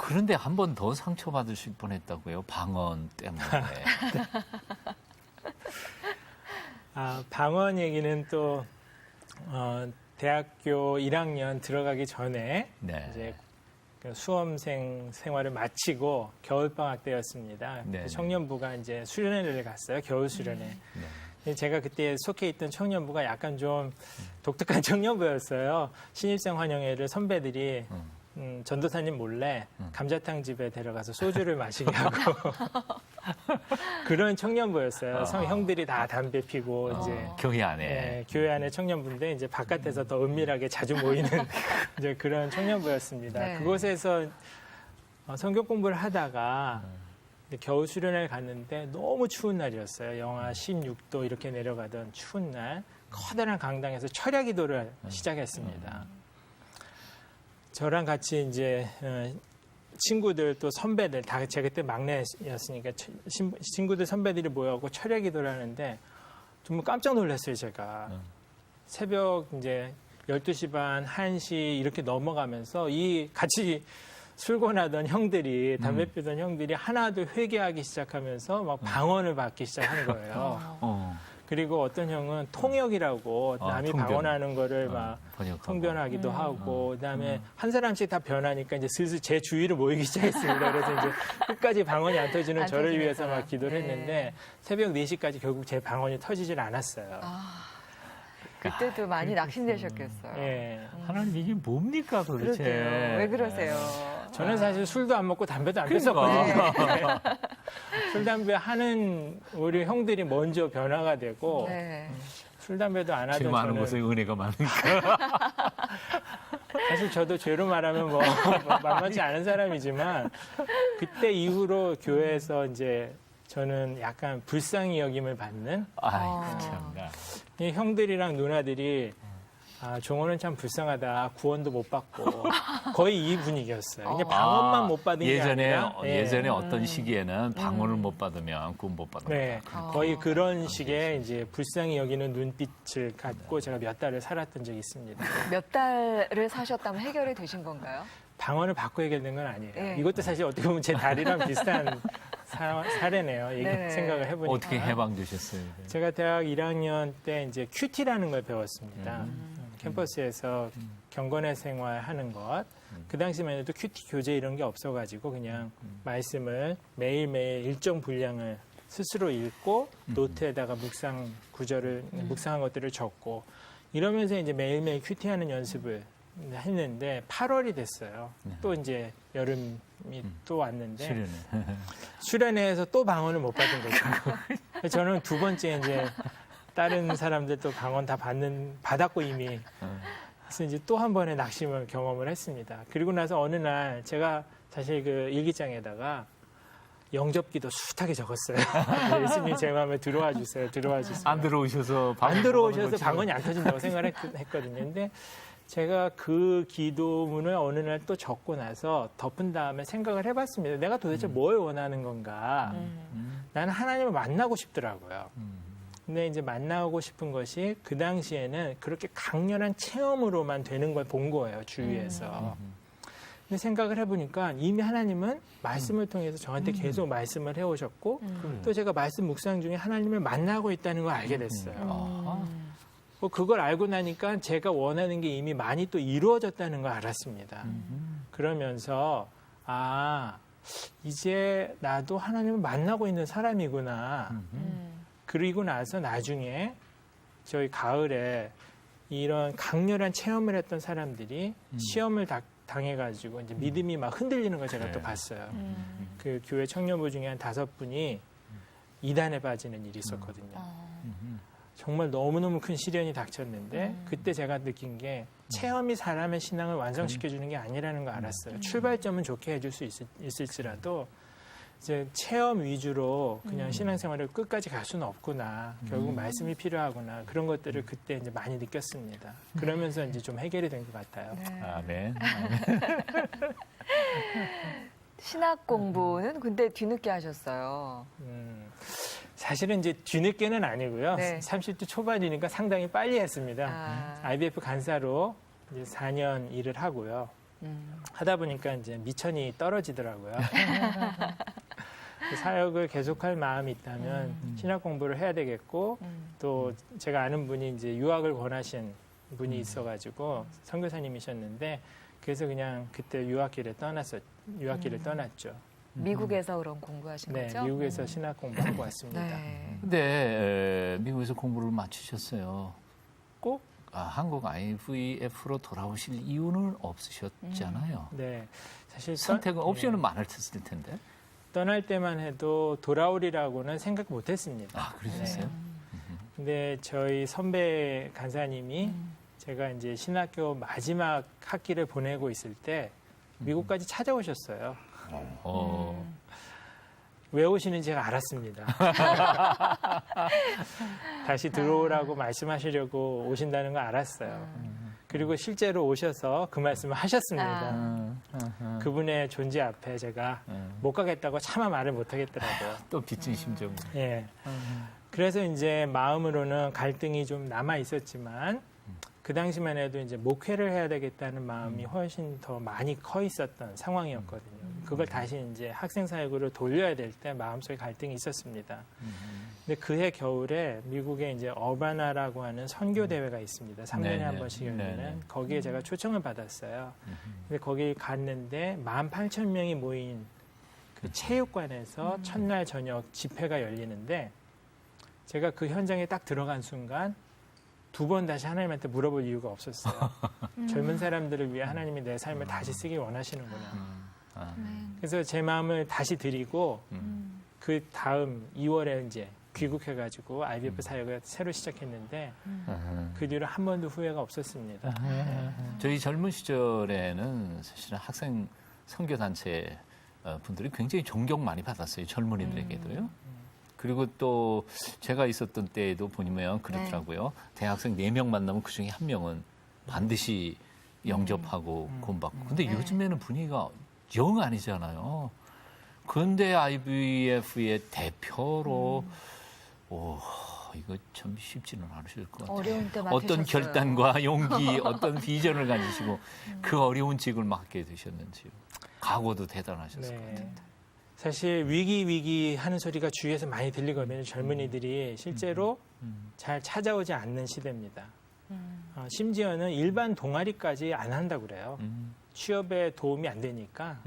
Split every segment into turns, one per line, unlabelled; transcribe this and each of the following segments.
그런데 한 번 더 상처받으실 뻔했다고요? 방언 때문에.
방언 얘기는 또 대학교 1학년 들어가기 전에
네.
이제 수험생 생활을 마치고 겨울방학 때였습니다.
네.
청년부가 이제 수련회를 갔어요. 겨울 수련회.
네.
제가 그때 속해 있던 청년부가 약간 좀 독특한 청년부였어요. 신입생 환영회를 선배들이 전도사님 몰래 감자탕 집에 데려가서 소주를 마시게 하고 그런 청년부였어요. 형들이 다 담배 피고 이제
교회 안에.
네, 교회 안에 청년부인데 이제 바깥에서 더 은밀하게 자주 모이는 이제 그런 청년부였습니다.
네.
그곳에서 성경 공부를 하다가 겨울 수련회를 갔는데 너무 추운 날이었어요. 영하 16도 이렇게 내려가던 추운 날 커다란 강당에서 철야 기도를 시작했습니다. 저랑 같이 이제 친구들 또 선배들 다 제가 그때 막내였으니까 친구들 선배들이 모여갖고 철야 기도를 하는데 정말 깜짝 놀랐어요. 제가 새벽 이제 12시 반, 1시 이렇게 넘어가면서 이 같이 술곤하던 형들이 담배 피던 형들이 하나둘 회개하기 시작하면서 막 방언을 받기 시작한 거예요. 그리고 어떤 형은 통역이라고 남이
통변.
방언하는 거를 막
번역하고.
통변하기도 하고 그다음에 한 사람씩 다 변하니까 이제 슬슬 제 주위를 모이기 시작했습니다. 그래서 이제 끝까지 방언이 안 터지는
안
저를
터지는
위해서
사람.
막 기도를
네.
했는데 새벽 4시까지 결국 제 방언이 터지질 않았어요.
그때도 많이 낙심되셨겠어요.
예.
하나님 이게 뭡니까 도대체?
그러게요. 왜 그러세요?
저는 사실 술도 안 먹고 담배도 안
그러니까.
폈었거든요. 술, 담배 하는 우리 형들이 먼저 변화가 되고
네.
술, 담배도 안 하던
죄 많은
저는
곳에 은혜가 많으니까.
사실 저도 죄로 말하면 뭐 만만치 않은 사람이지만 그때 이후로 교회에서 이제 저는 약간 불쌍히 여김을 받는
아이고 참나.
이 형들이랑 누나들이 종호는 참 불쌍하다. 구원도 못 받고 거의 이 분위기였어요. 그냥 방언만 못 받은 게
예전에
아니라
예전에 어떤 시기에는 방언을 못 받으면 구원 못 받는
네,
거다.
거의 그런 식의 이제 불쌍히 여기는 눈빛을 갖고 제가 몇 달을 살았던 적이 있습니다.
몇 달을 사셨다면 해결이 되신 건가요?
방언을 받고 해결된 건 아니에요.
네.
이것도 사실 어떻게 보면 제 다리랑 비슷한 사례네요.
네.
생각을 해보니까.
어떻게 해방되셨어요?
제가 대학 1학년 때 이제 큐티라는 걸 배웠습니다. 캠퍼스에서 경건의 생활하는 것. 그 당시만 해도 큐티 교재 이런 게 없어가지고 그냥 말씀을 매일매일 일정 분량을 스스로 읽고 노트에다가 묵상 구절을 묵상한 것들을 적고 이러면서 이제 매일매일 큐티하는 연습을 했는데 8월이 됐어요. 또 이제 여름이 또 왔는데
수련회.
수련회에서 또 방언을 못 받은 거죠. 저는 두 번째 이제 다른 사람들 또 방언 다 받았고 이미. 그래서 이제 또 한 번의 낙심을 경험을 했습니다. 그리고 나서 어느 날 제가 사실 그 일기장에다가 영접기도 숱하게 적었어요. 예수님 제 마음에 들어와 주세요. 들어와 주세요.
안 들어오셔서
안 들어오셔서 방언이 안 터진다고 생각을 했거든요. 근데 제가 그 기도문을 어느 날 또 적고 나서 덮은 다음에 생각을 해봤습니다. 내가 도대체 뭘 원하는 건가? 나는 하나님을 만나고 싶더라고요. 근데 이제 만나고 싶은 것이 그 당시에는 그렇게 강렬한 체험으로만 되는 걸 본 거예요, 주위에서. 근데 생각을 해보니까 이미 하나님은 말씀을 통해서 저한테 계속 말씀을 해오셨고 또 제가 말씀 묵상 중에 하나님을 만나고 있다는 걸 알게 됐어요. 그걸 알고 나니까 제가 원하는 게 이미 많이 또 이루어졌다는 걸 알았습니다. 그러면서 이제 나도 하나님을 만나고 있는 사람이구나. 그리고 나서 나중에 저희 가을에 이런 강렬한 체험을 했던 사람들이 시험을 당해가지고 이제 믿음이 막 흔들리는 걸 제가 또 봤어요. 그 교회 청년부 중에 한 5분이 이단에 빠지는 일이 있었거든요. 정말 너무너무 큰 시련이 닥쳤는데 그때 제가 느낀 게 체험이 사람의 신앙을 완성시켜주는 게 아니라는 걸 알았어요. 출발점은 좋게 해줄 수 있을지라도 이제 체험 위주로 그냥 신앙생활을 끝까지 갈 수는 없구나. 결국 말씀이 필요하구나. 그런 것들을 그때 이제 많이 느꼈습니다. 그러면서 이제 좀 해결이 된 것 같아요.
네.
아멘.
신학 공부는 근데 뒤늦게 하셨어요.
사실은 이제 뒤늦게는 아니고요.
네.
30대 초반이니까 상당히 빨리 했습니다. IBF 간사로 이제 4년 일을 하고요. 하다 보니까 이제 미천이 떨어지더라고요. 사역을 계속할 마음이 있다면 신학 공부를 해야 되겠고 또 제가 아는 분이 이제 유학을 권하신 분이 있어가지고 선교사님이셨는데 그래서 그냥 그때 유학길을 떠났죠.
미국에서 그럼 공부하신
네,
거죠?
미국에서 신학 공부하고 왔습니다.
네.
근데 미국에서 공부를 마치셨어요. 꼭 한국 IVF로 돌아오실 이유는 없으셨잖아요.
네, 사실
선택은 옵션은 많았을 텐데.
떠날 때만 해도 돌아오리라고는 생각 못했습니다.
아, 그러셨어요?
근데 저희 선배 간사님이 제가 이제 신학교 마지막 학기를 보내고 있을 때 미국까지 찾아오셨어요. 왜 오시는지 제가 알았습니다. 다시 들어오라고 말씀하시려고 오신다는 거 알았어요. 그리고 실제로 오셔서 그 말씀을 하셨습니다. 그분의 존재 앞에 제가 못 가겠다고 차마 말을 못 하겠더라고요.
또 빚진 심정.
예. 그래서 이제 마음으로는 갈등이 좀 남아 있었지만 그 당시만 해도 이제 목회를 해야 되겠다는 마음이 훨씬 더 많이 커 있었던 상황이었거든요. 그걸 다시 이제 학생 사역으로 돌려야 될 때 마음속에 갈등이 있었습니다. 근데 그해 겨울에 미국에 이제 어바나라고 하는 선교 대회가 있습니다. 3년에
네네.
한 번씩 열리는.
네네.
거기에 제가 초청을 받았어요. 근데 거기 갔는데 18,000명이 모인 그 체육관에서 첫날 저녁 집회가 열리는데 제가 그 현장에 딱 들어간 순간 두 번 다시 하나님한테 물어볼 이유가 없었어요. 젊은 사람들을 위해 하나님이 내 삶을 다시 쓰기 원하시는구나. 그래서 제 마음을 다시 드리고 그 다음 2월에 이제 귀국해가지고 IVF 사역을 새로 시작했는데 그 뒤로 한 번도 후회가 없었습니다.
저희 젊은 시절에는 사실은 학생 선교단체 분들이 굉장히 존경 많이 받았어요. 젊은이들에게도요. 그리고 또 제가 있었던 때에도 보면 그렇더라고요. 대학생 4명 만나면 그중에 1명은 반드시 영접하고 구원받고. 근데 요즘에는 분위기가 영 아니잖아요. 근데 IVF의 대표로 이거 참 쉽지는 않으실 것 같아요.
어려운 때
어떤
맡으셨어요.
결단과 용기, 어떤 비전을 가지시고 그 어려운 직을 맡게 되셨는지요. 각오도 대단하셨을 것 같아요.
사실 위기 하는 소리가 주위에서 많이 들리거든요. 젊은이들이 실제로 잘 찾아오지 않는 시대입니다. 심지어는 일반 동아리까지 안 한다고 그래요. 취업에 도움이 안 되니까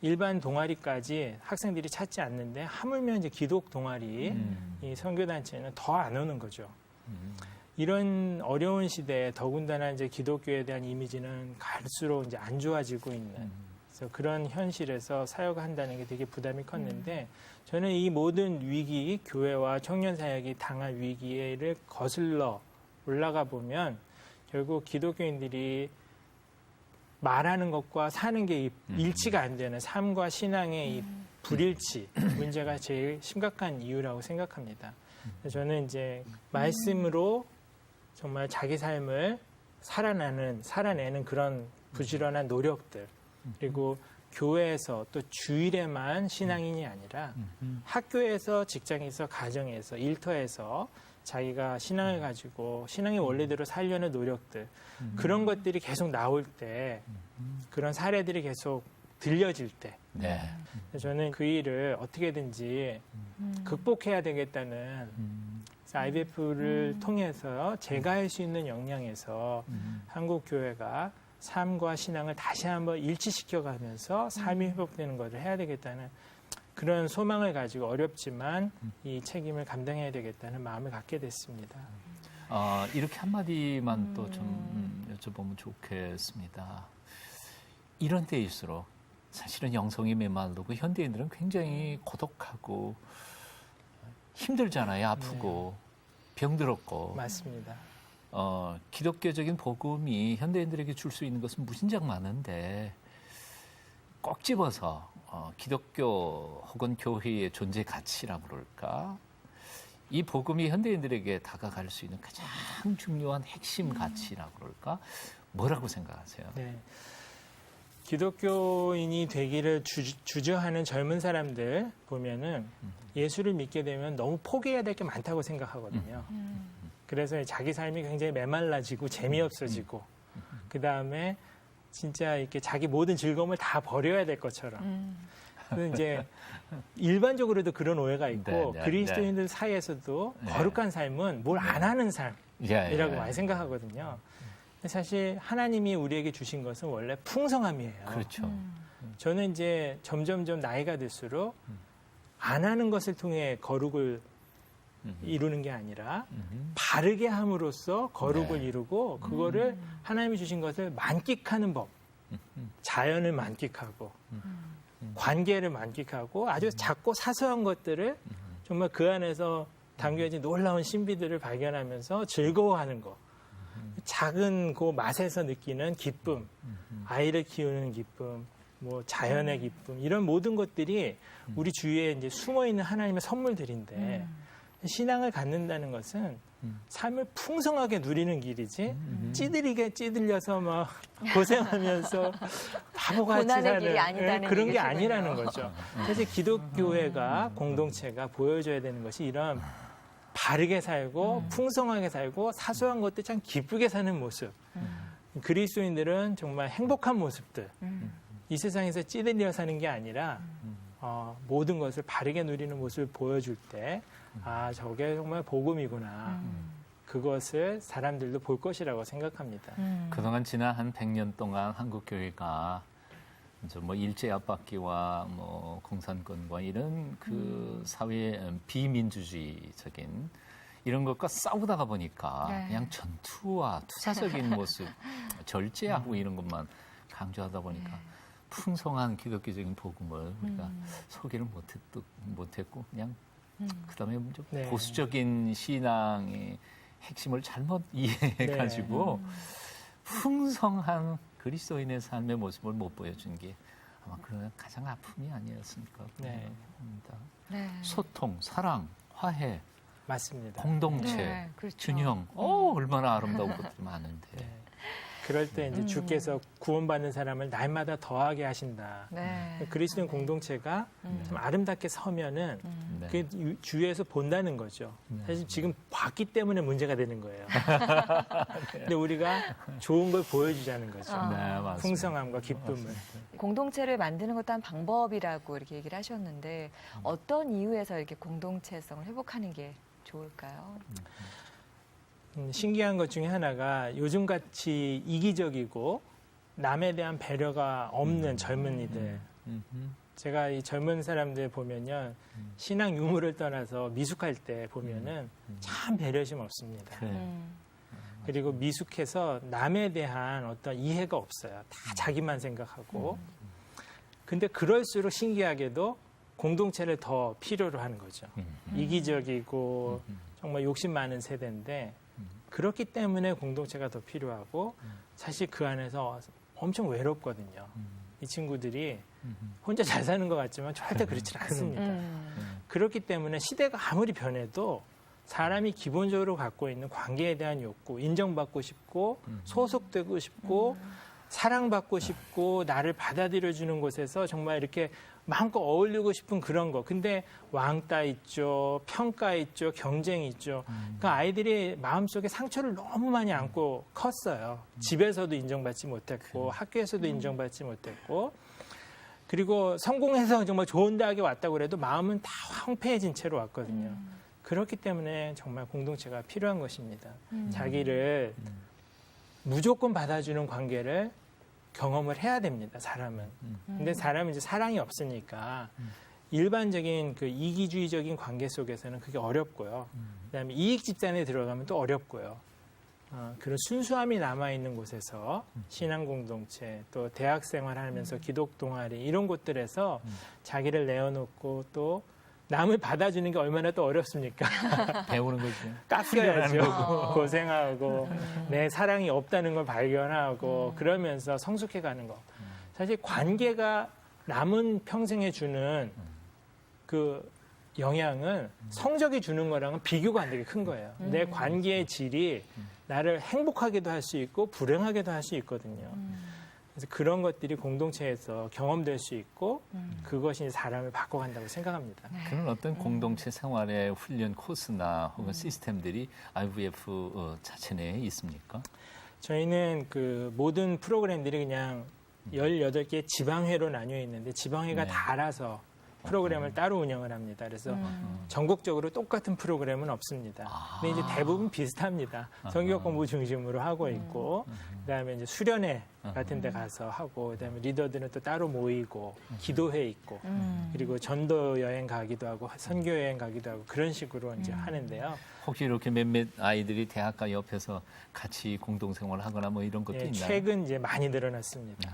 일반 동아리까지 학생들이 찾지 않는데 하물며 이제 기독 동아리, 이 선교단체는 더 안 오는 거죠. 이런 어려운 시대에 더군다나 이제 기독교에 대한 이미지는 갈수록 이제 안 좋아지고 있는 그래서 그런 현실에서 사역을 한다는 게 되게 부담이 컸는데 저는 이 모든 위기, 교회와 청년 사역이 당한 위기를 거슬러 올라가 보면 결국 기독교인들이 말하는 것과 사는 게 일치가 안 되는 삶과 신앙의 이 불일치 문제가 제일 심각한 이유라고 생각합니다. 저는 이제 말씀으로 정말 자기 삶을 살아내는 그런 부지런한 노력들 그리고 교회에서 또 주일에만 신앙인이 아니라 학교에서 직장에서 가정에서 일터에서 자기가 신앙을 가지고 신앙의 원리대로 살려는 노력들 그런 것들이 계속 나올 때 그런 사례들이 계속 들려질 때 저는 그 일을 어떻게든지 극복해야 되겠다는 IVF를 통해서 제가 할 수 있는 역량에서 한국 교회가 삶과 신앙을 다시 한번 일치시켜가면서 삶이 회복되는 것을 해야 되겠다는 그런 소망을 가지고 어렵지만 이 책임을 감당해야 되겠다는 마음을 갖게 됐습니다.
이렇게 한마디만 또 좀 여쭤보면 좋겠습니다. 이런 때일수록 사실은 영성이 메말르고 현대인들은 굉장히 고독하고 힘들잖아요. 아프고 병들었고.
맞습니다.
기독교적인 복음이 현대인들에게 줄 수 있는 것은 무진장 많은데 꼭 집어서 기독교 혹은 교회의 존재 가치라 그럴까? 이 복음이 현대인들에게 다가갈 수 있는 가장 중요한 핵심 가치라 그럴까? 뭐라고 생각하세요?
네. 기독교인이 되기를 주저하는 젊은 사람들 보면은 예수를 믿게 되면 너무 포기해야 될 게 많다고 생각하거든요. 그래서 자기 삶이 굉장히 메말라지고 재미없어지고 그 다음에 진짜 이렇게 자기 모든 즐거움을 다 버려야 될 것처럼. 그 이제 일반적으로도 그런 오해가 있고
네, 네,
그리스도인들 사이에서도
네.
거룩한 삶은 뭘 안 하는 삶이라고
예.
많이 생각하거든요. 근데 사실 하나님이 우리에게 주신 것은 원래 풍성함이에요.
그렇죠.
저는 이제 점점점 나이가 들수록 안 하는 것을 통해 거룩을 이루는 게 아니라 바르게 함으로써 거룩을
네.
이루고 그거를 하나님이 주신 것을 만끽하는 법, 자연을 만끽하고 관계를 만끽하고 아주 작고 사소한 것들을 정말 그 안에서 담겨진 놀라운 신비들을 발견하면서 즐거워하는 것, 작은 그 맛에서 느끼는 기쁨, 아이를 키우는 기쁨, 뭐 자연의 기쁨 이런 모든 것들이 우리 주위에 이제 숨어 있는 하나님의 선물들인데 신앙을 갖는다는 것은 삶을 풍성하게 누리는 길이지 찌들리게 찌들려서 막 고생하면서 바보같이
고난의
사는
길이 아니다는
그런 게
얘기시군요.
아니라는 거죠. 그래서 기독교회가 공동체가 보여줘야 되는 것이 이런 바르게 살고 풍성하게 살고 사소한 것들 참 기쁘게 사는 모습. 그리스도인들은 정말 행복한 모습들. 이 세상에서 찌들려 사는 게 아니라 모든 것을 바르게 누리는 모습을 보여줄 때 아, 저게 정말 복음이구나. 그것을 사람들도 볼 것이라고 생각합니다.
그동안 지난 한 100년 동안 한국 교회가 이제 뭐 일제 압박기와 뭐 공산권과 이런 그 사회의 비민주주의적인 이런 것과 싸우다가 보니까
네.
그냥 전투와 투사적인 모습, 절제하고 이런 것만 강조하다 보니까 풍성한 기독교적인 복음을 우리가 소개를 못했고 그냥 그다음에 좀
네.
보수적인 신앙의 핵심을 잘못 이해해가지고 풍성한 그리스도인의 삶의 모습을 못 보여준 게 아마 그런 가장 아픔이 아니었습니까?
네.
합니다.
네.
소통, 사랑, 화해,
맞습니다.
공동체,
네, 그렇죠.
균형. 얼마나 아름다운 것들이 많은데.
네. 그럴 때 이제 주께서 구원받는 사람을 날마다 더하게 하신다.
네.
그리스도인 공동체가 좀 아름답게 서면은
네.
그게 주위에서 본다는 거죠. 사실 지금 봤기 때문에 문제가 되는 거예요. 근데 우리가 좋은 걸 보여주자는 거죠.
네, 맞습니다.
풍성함과 기쁨을.
공동체를 만드는 것도 한 방법이라고 이렇게 얘기를 하셨는데 어떤 이유에서 이렇게 공동체성을 회복하는 게 좋을까요?
신기한 것 중에 하나가 요즘같이 이기적이고 남에 대한 배려가 없는 젊은이들. 제가 이 젊은 사람들 보면요. 신앙 유무를 떠나서 미숙할 때 보면은 참 배려심 없습니다.
그래.
그리고 미숙해서 남에 대한 어떤 이해가 없어요. 다 자기만 생각하고. 근데 그럴수록 신기하게도 공동체를 더 필요로 하는 거죠. 이기적이고 정말 욕심 많은 세대인데 그렇기 때문에 공동체가 더 필요하고 사실 그 안에서 엄청 외롭거든요. 이 친구들이 혼자 잘 사는 것 같지만 절대 그렇지는 않습니다. 그렇기 때문에 시대가 아무리 변해도 사람이 기본적으로 갖고 있는 관계에 대한 욕구, 인정받고 싶고 소속되고 싶고 사랑받고 싶고 나를 받아들여주는 곳에서 정말 이렇게 마음껏 어울리고 싶은 그런 거. 근데 왕따 있죠, 평가 있죠, 경쟁 있죠. 그러니까 아이들이 마음속에 상처를 너무 많이 안고 컸어요. 집에서도 인정받지 못했고 학교에서도 인정받지 못했고 그리고 성공해서 정말 좋은 대학에 왔다고 그래도 마음은 다 황폐해진 채로 왔거든요. 그렇기 때문에 정말 공동체가 필요한 것입니다. 자기를 무조건 받아주는 관계를 경험을 해야 됩니다, 사람은. 근데 사람은 이제 사랑이 없으니까 일반적인 그 이기주의적인 관계 속에서는 그게 어렵고요. 그다음에 이익 집단에 들어가면 또 어렵고요. 그런 순수함이 남아있는 곳에서 신앙 공동체, 또 대학 생활하면서 기독 동아리 이런 곳들에서 자기를 내어놓고 또 남을 받아주는 게 얼마나 또 어렵습니까?
배우는 거지.
깎여야죠. 고생하고 내 사랑이 없다는 걸 발견하고 그러면서 성숙해가는 거. 사실 관계가 남은 평생에 주는 그 영향은 성적이 주는 거랑은 비교가 안 되게 큰 거예요. 내 관계의 질이 나를 행복하게도 할 수 있고 불행하게도 할 수 있거든요. 그래서 그런 것들이 공동체에서 경험될 수 있고 그것이 사람을 바꿔간다고 생각합니다.
그런 어떤 공동체 생활의 훈련 코스나 혹은 시스템들이 IVF 자체 내에 있습니까?
저희는 그 모든 프로그램들이 그냥 18개 지방회로 나뉘어 있는데 지방회가
네.
다 알아서 프로그램을 따로 운영을 합니다. 그래서 전국적으로 똑같은 프로그램은 없습니다. 근데 이제 대부분 비슷합니다. 성경 공부 중심으로 하고 있고, 그다음에 이제 수련회 같은 데 가서 하고, 그다음에 리더들은 또 따로 모이고, 기도회 있고, 그리고 전도 여행 가기도 하고, 선교 여행 가기도 하고, 그런 식으로 이제 하는데요.
혹시 이렇게 몇몇 아이들이 대학가 옆에서 같이 공동생활을 하거나 뭐 이런 것도
예,
있나요?
최근 이제 많이 늘어났습니다.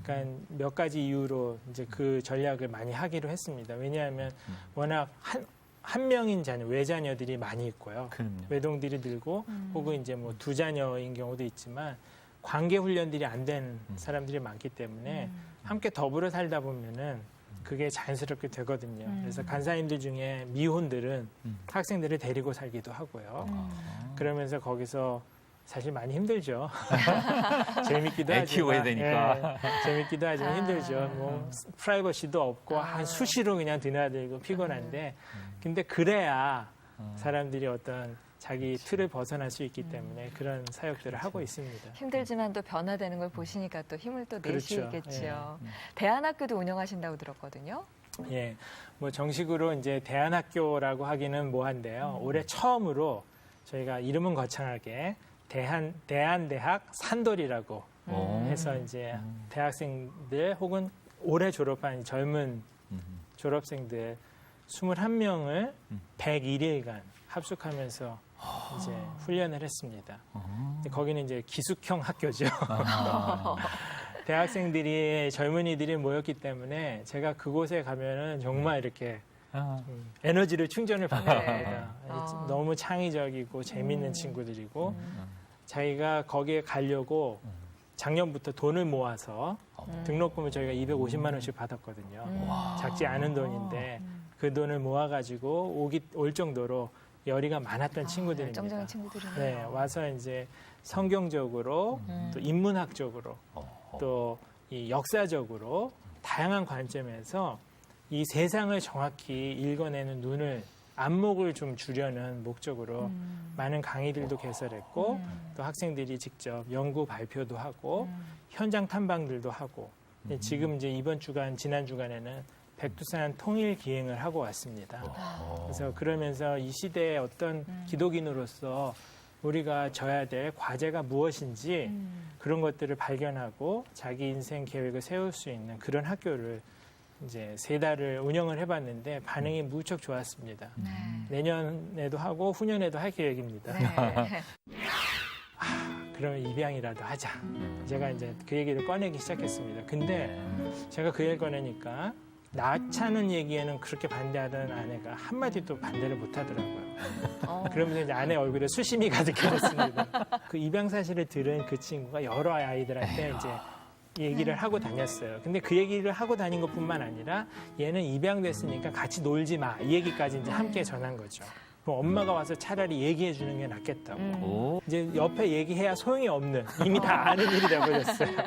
그러니까 몇 가지 이유로 이제 그 전략을 많이 하기로 했습니다. 왜냐하면 워낙 한 명인 자녀, 외자녀들이 많이 있고요.
그럼요.
외동들이 늘고 혹은 이제 뭐 두 자녀인 경우도 있지만 관계 훈련들이 안 된 사람들이 많기 때문에 함께 더불어 살다 보면은 그게 자연스럽게 되거든요. 그래서 간사님들 중에 미혼들은 학생들을 데리고 살기도 하고요. 그러면서 거기서 사실 많이 힘들죠. 재밌기도
애
하지만
키워야 되니까.
예, 재밌기도 하지만 힘들죠. 뭐 프라이버시도 없고 한 수시로 그냥 드나들고 피곤한데 근데 그래야 사람들이 어떤 자기 틀을 벗어날 수 있기 때문에 그런 사역들을 하고 있습니다.
힘들지만 또 변화되는 걸 보시니까 또 힘을 또
그렇죠.
내시겠죠. 대안학교도 운영하신다고 들었거든요.
예, 뭐 정식으로 이제 대안학교라고 하기는 뭐한데요. 올해 처음으로 저희가 이름은 거창하게 대한대학 산돌이라고 해서 이제 대학생들 혹은 올해 졸업한 젊은 졸업생들 21명을 101일간 합숙하면서 이제 훈련을 했습니다. 근데 거기는 이제 기숙형 학교죠. 대학생들이 젊은이들이 모였기 때문에 제가 그곳에 가면은 정말 이렇게 에너지를 충전을 받습니다. 너무 창의적이고 재밌는 친구들이고 자기가 거기에 가려고 작년부터 돈을 모아서 등록금을 저희가 250만 원씩 받았거든요. 작지 않은 돈인데 그 돈을 모아가지고 올 정도로 열의가 많았던 친구들입니다.
열정적인 친구들이네요.
네, 와서 이제 성경적으로 또 인문학적으로 또 이 역사적으로 다양한 관점에서 이 세상을 정확히 읽어내는 눈을 안목을 좀 주려는 목적으로 많은 강의들도 개설했고 또 학생들이 직접 연구 발표도 하고 현장 탐방들도 하고 지금 이제 이번 주간 지난 주간에는 백두산 통일 기행을 하고 왔습니다. 그래서 그러면서 이 시대의 어떤 기독인으로서 우리가 져야 될 과제가 무엇인지 그런 것들을 발견하고 자기 인생 계획을 세울 수 있는 그런 학교를 이제 3달을 운영을 해봤는데 반응이 무척 좋았습니다. 내년에도 하고 후년에도 할 계획입니다. 그러면 입양이라도 하자. 제가 이제 그 얘기를 꺼내기 시작했습니다. 근데 제가 그 얘기를 꺼내니까 낳자는 얘기에는 그렇게 반대하던 아내가 한마디도 반대를 못 하더라고요. 그러면서 이제 아내 얼굴에 수심이 가득해졌습니다. 그 입양 사실을 들은 그 친구가 여러 아이들한테 이제 얘기를 하고 다녔어요. 근데 그 얘기를 하고 다닌 것뿐만 아니라 얘는 입양됐으니까 같이 놀지 마. 이 얘기까지 이제 함께 전한 거죠. 그럼 엄마가 와서 차라리 얘기해 주는 게 낫겠다고. 이제 옆에 얘기해야 소용이 없는 이미 다 아는 일이 돼버렸어요.